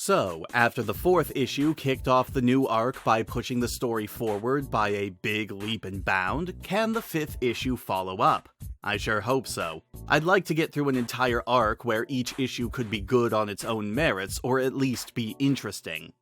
So, after the 4th issue kicked off the new arc by pushing the story forward by a big leap and bound, can the 5th issue follow up? I sure hope so. I'd like to get through an entire arc where each issue could be good on its own merits, or at least be interesting.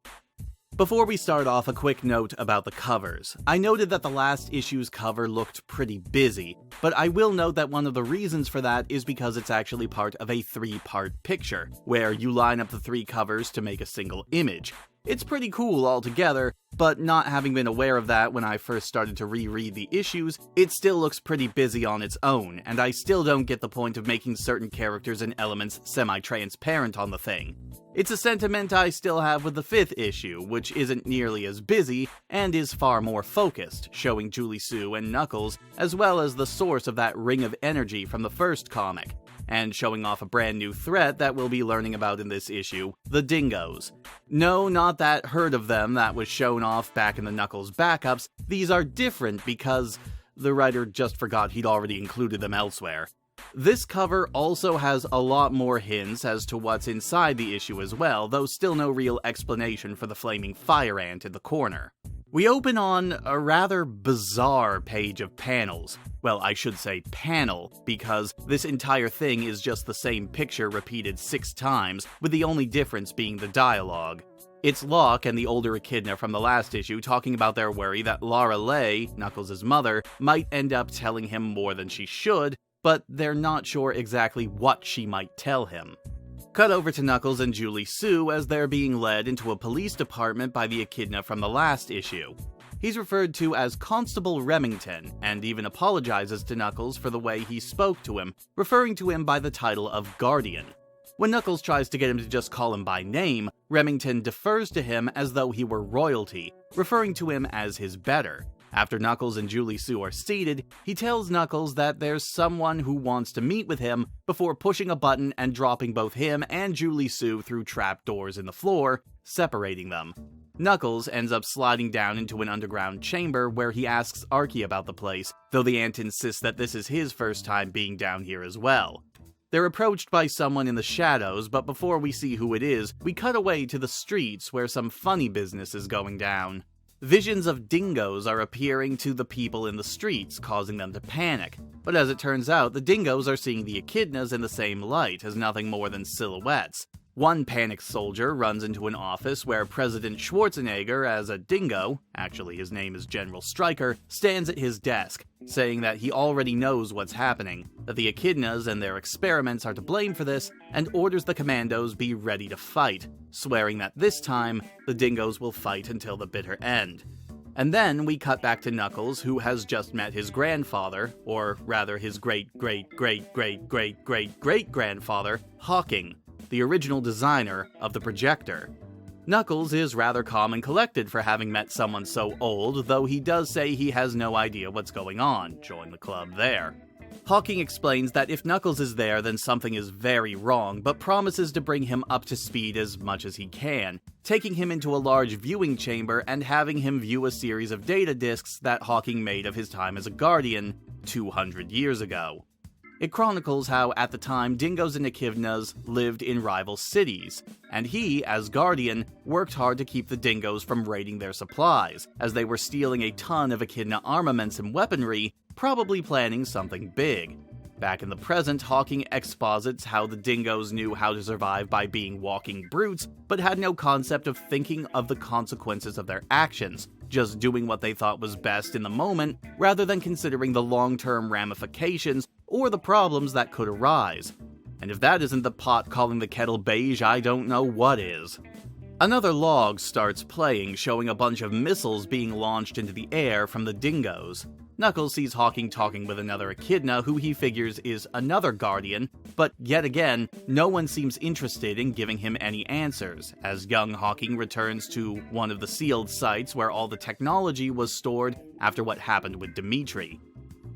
Before we start off, a quick note about the covers. I noted that the last issue's cover looked pretty busy, but I will note that one of the reasons for that is because it's actually part of a 3-part picture, where you line up the 3 covers to make a single image. It's pretty cool altogether, but not having been aware of that when I first started to reread the issues, it still looks pretty busy on its own, and I still don't get the point of making certain characters and elements semi-transparent on the thing. It's a sentiment I still have with the 5th issue, which isn't nearly as busy, and is far more focused, showing Julie Sue and Knuckles, as well as the source of that ring of energy from the first comic, and showing off a brand new threat that we'll be learning about in this issue, the Dingoes. No, not that herd of them that was shown off back in the Knuckles backups. These are different because the writer just forgot he'd already included them elsewhere. This cover also has a lot more hints as to what's inside the issue as well, though still no real explanation for the flaming fire ant in the corner. We open on a rather bizarre page of panels. Well, I should say panel, because this entire thing is just the same picture repeated 6 times, with the only difference being the dialogue. It's Locke and the older Echidna from the last issue talking about their worry that Lara Leigh, Knuckles' mother, might end up telling him more than she should, but they're not sure exactly what she might tell him. Cut over to Knuckles and Julie Sue as they're being led into a police department by the Echidna from the last issue. He's referred to as Constable Remington, and even apologizes to Knuckles for the way he spoke to him, referring to him by the title of Guardian. When Knuckles tries to get him to just call him by name, Remington defers to him as though he were royalty, referring to him as his better. After Knuckles and Julie Sue are seated, he tells Knuckles that there's someone who wants to meet with him before pushing a button and dropping both him and Julie Sue through trapdoors in the floor, separating them. Knuckles ends up sliding down into an underground chamber where he asks Archie about the place, though the ant insists that this is his first time being down here as well. They're approached by someone in the shadows, but before we see who it is, we cut away to the streets where some funny business is going down. Visions of dingoes are appearing to the people in the streets, causing them to panic. But as it turns out, the dingoes are seeing the echidnas in the same light as nothing more than silhouettes. One panicked soldier runs into an office where President Schwarzenegger, as a dingo, actually his name is General Stryker, stands at his desk, saying that he already knows what's happening, that the echidnas and their experiments are to blame for this, and orders the commandos be ready to fight, swearing that this time, the dingoes will fight until the bitter end. And then we cut back to Knuckles, who has just met his grandfather, or rather his great-great-great-great-great-great-great-grandfather, Hawking, the original designer of the Projector. Knuckles is rather calm and collected for having met someone so old, though he does say he has no idea what's going on. Join the club there. Hawking explains that if Knuckles is there, then something is very wrong, but promises to bring him up to speed as much as he can, taking him into a large viewing chamber and having him view a series of data discs that Hawking made of his time as a Guardian 200 years ago. It chronicles how, at the time, dingoes and echidnas lived in rival cities, and he, as Guardian, worked hard to keep the dingoes from raiding their supplies, as they were stealing a ton of echidna armaments and weaponry, probably planning something big. Back in the present, Hawking exposits how the dingoes knew how to survive by being walking brutes, but had no concept of thinking of the consequences of their actions, just doing what they thought was best in the moment, rather than considering the long-term ramifications or the problems that could arise. And if that isn't the pot calling the kettle beige, I don't know what is. Another log starts playing, showing a bunch of missiles being launched into the air from the dingoes. Knuckles sees Hawking talking with another echidna who he figures is another Guardian, but yet again, no one seems interested in giving him any answers, as young Hawking returns to one of the sealed sites where all the technology was stored after what happened with Dimitri.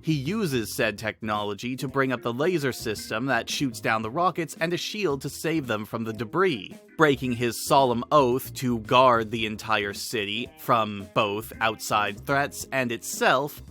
He uses said technology to bring up the laser system that shoots down the rockets and a shield to save them from the debris. breaking his solemn oath to guard the entire city from both outside threats and itself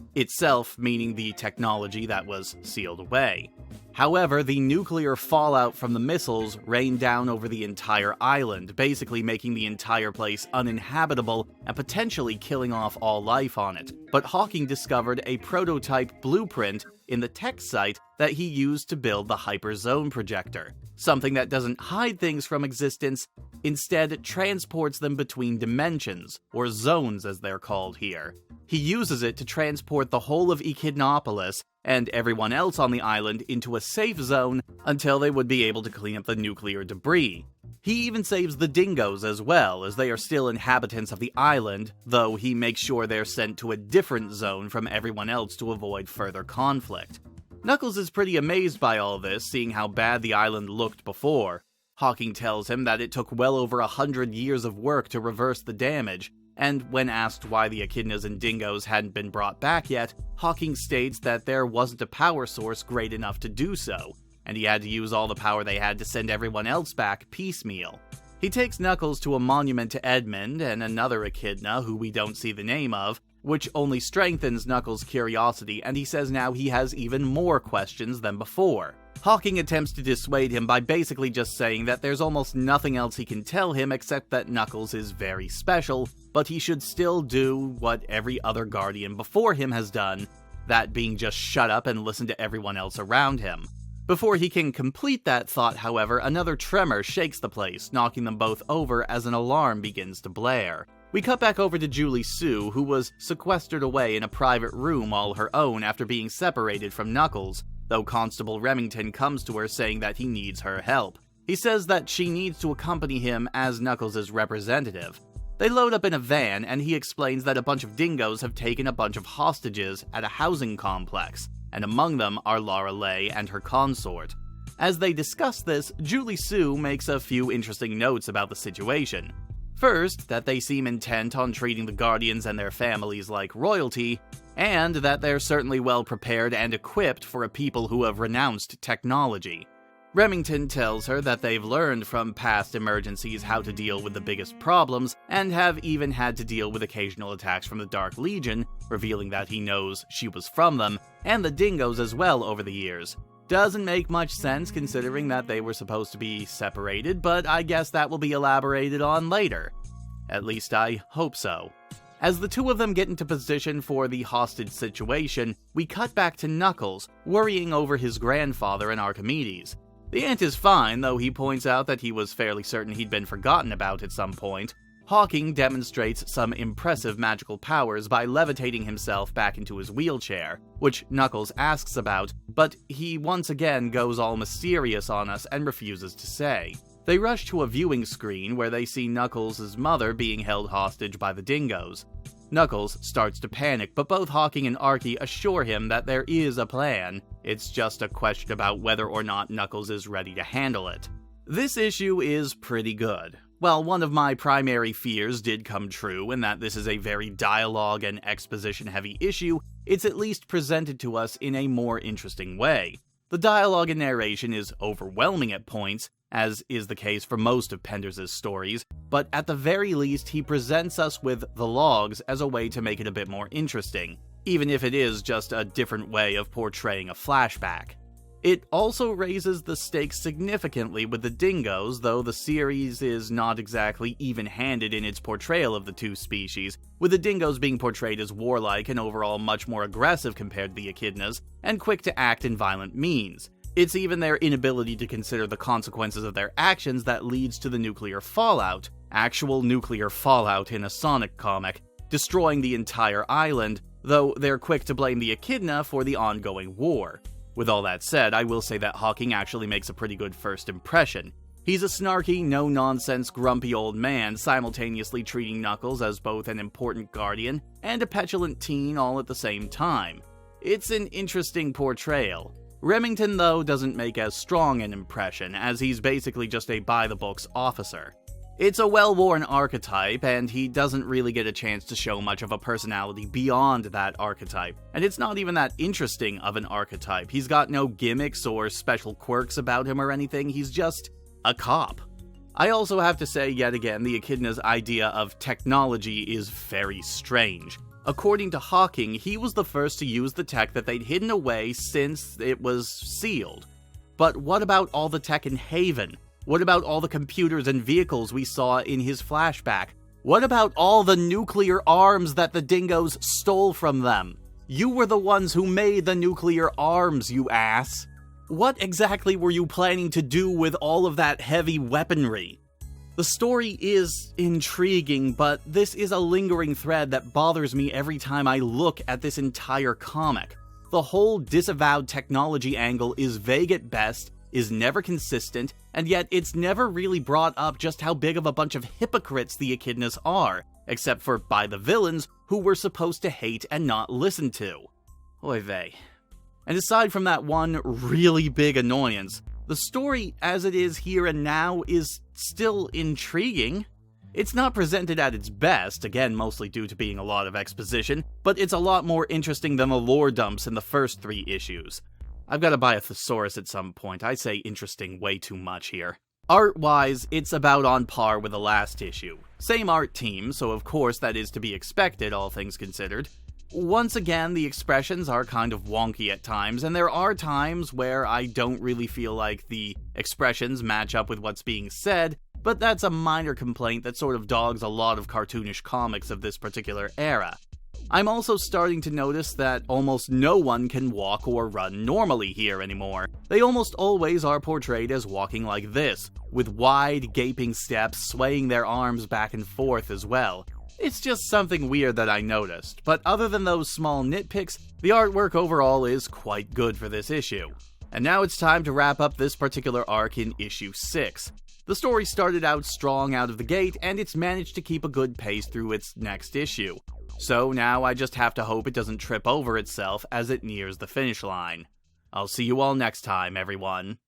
meaning the technology that was sealed away. However, the nuclear fallout from the missiles rained down over the entire island, basically making the entire place uninhabitable and potentially killing off all life on it. But Hawking discovered a prototype blueprint in the tech site that he used to build the hyperzone projector, something that doesn't hide things from existence, instead transports them between dimensions, or zones as they're called here. He uses it to transport the whole of Echidnopolis and everyone else on the island into a safe zone until they would be able to clean up the nuclear debris. He even saves the Dingoes as well, as they are still inhabitants of the island, though he makes sure they're sent to a different zone from everyone else to avoid further conflict. Knuckles is pretty amazed by all this, seeing how bad the island looked before. Hawking tells him that it took well over 100 years of work to reverse the damage, and when asked why the Echidnas and Dingoes hadn't been brought back yet, Hawking states that there wasn't a power source great enough to do so, and he had to use all the power they had to send everyone else back piecemeal. He takes Knuckles to a monument to Edmund and another Echidna who we don't see the name of, which only strengthens Knuckles' curiosity, and he says now he has even more questions than before. Hawking attempts to dissuade him by basically just saying that there's almost nothing else he can tell him except that Knuckles is very special, but he should still do what every other Guardian before him has done, that being just shut up and listen to everyone else around him. Before he can complete that thought, however, another tremor shakes the place, knocking them both over as an alarm begins to blare. We cut back over to Julie Sue, who was sequestered away in a private room all her own after being separated from Knuckles, though Constable Remington comes to her saying that he needs her help. He says that she needs to accompany him as Knuckles' representative. They load up in a van, and he explains that a bunch of dingoes have taken a bunch of hostages at a housing complex, and among them are Lara Lay and her consort. As they discuss this, Julie Sue makes a few interesting notes about the situation. First, that they seem intent on treating the Guardians and their families like royalty, and that they're certainly well prepared and equipped for a people who have renounced technology. Remington tells her that they've learned from past emergencies how to deal with the biggest problems, and have even had to deal with occasional attacks from the Dark Legion, revealing that he knows she was from them, and the Dingoes as well over the years. Doesn't make much sense considering that they were supposed to be separated, but I guess that will be elaborated on later. At least I hope so. As the two of them get into position for the hostage situation, we cut back to Knuckles, worrying over his grandfather and Archimedes. The ant is fine, though he points out that he was fairly certain he'd been forgotten about at some point. Hawking demonstrates some impressive magical powers by levitating himself back into his wheelchair, which Knuckles asks about, but he once again goes all mysterious on us and refuses to say. They rush to a viewing screen where they see Knuckles' mother being held hostage by the Dingoes. Knuckles starts to panic, but both Hawking and Archie assure him that there is a plan. It's just a question about whether or not Knuckles is ready to handle it. This issue is pretty good. Well, one of my primary fears did come true, in that this is a very dialogue and exposition-heavy issue. It's at least presented to us in a more interesting way. The dialogue and narration is overwhelming at points, as is the case for most of Penders' stories, but at the very least he presents us with the logs as a way to make it a bit more interesting, even if it is just a different way of portraying a flashback. It also raises the stakes significantly with the Dingoes, though the series is not exactly even-handed in its portrayal of the two species, with the Dingoes being portrayed as warlike and overall much more aggressive compared to the Echidnas, and quick to act in violent means. It's even their inability to consider the consequences of their actions that leads to the nuclear fallout, actual nuclear fallout in a Sonic comic, destroying the entire island, though they're quick to blame the Echidna for the ongoing war. With all that said, I will say that Hawking actually makes a pretty good first impression. He's a snarky, no-nonsense, grumpy old man, simultaneously treating Knuckles as both an important guardian and a petulant teen all at the same time. It's an interesting portrayal. Remington, though, doesn't make as strong an impression, as he's basically just a by-the-books officer. It's a well-worn archetype, and he doesn't really get a chance to show much of a personality beyond that archetype. And it's not even that interesting of an archetype. He's got no gimmicks or special quirks about him or anything, he's just a cop. I also have to say yet again, the Echidna's idea of technology is very strange. According to Hawking, he was the first to use the tech that they'd hidden away since it was sealed. But what about all the tech in Haven? What about all the computers and vehicles we saw in his flashback? What about all the nuclear arms that the Dingoes stole from them? You were the ones who made the nuclear arms, you ass. What exactly were you planning to do with all of that heavy weaponry? The story is intriguing, but this is a lingering thread that bothers me every time I look at this entire comic. The whole disavowed technology angle is vague at best, is never consistent, and yet it's never really brought up just how big of a bunch of hypocrites the Echidnas are, except for by the villains, who we're supposed to hate and not listen to. Oy vey. And aside from that one really big annoyance, the story as it is here and now is still intriguing. It's not presented at its best, again mostly due to being a lot of exposition, but it's a lot more interesting than the lore dumps in the first 3 issues. I've got to buy a thesaurus at some point. I say interesting way too much here. Art-wise, it's about on par with the last issue. Same art team, so of course that is to be expected, all things considered. Once again, the expressions are kind of wonky at times, and there are times where I don't really feel like the expressions match up with what's being said, but that's a minor complaint that sort of dogs a lot of cartoonish comics of this particular era. I'm also starting to notice that almost no one can walk or run normally here anymore. They almost always are portrayed as walking like this, with wide, gaping steps, swaying their arms back and forth as well. It's just something weird that I noticed, but other than those small nitpicks, the artwork overall is quite good for this issue. And now it's time to wrap up this particular arc in issue 6. The story started out strong out of the gate, and it's managed to keep a good pace through its next issue. So now I just have to hope it doesn't trip over itself as it nears the finish line. I'll see you all next time, everyone.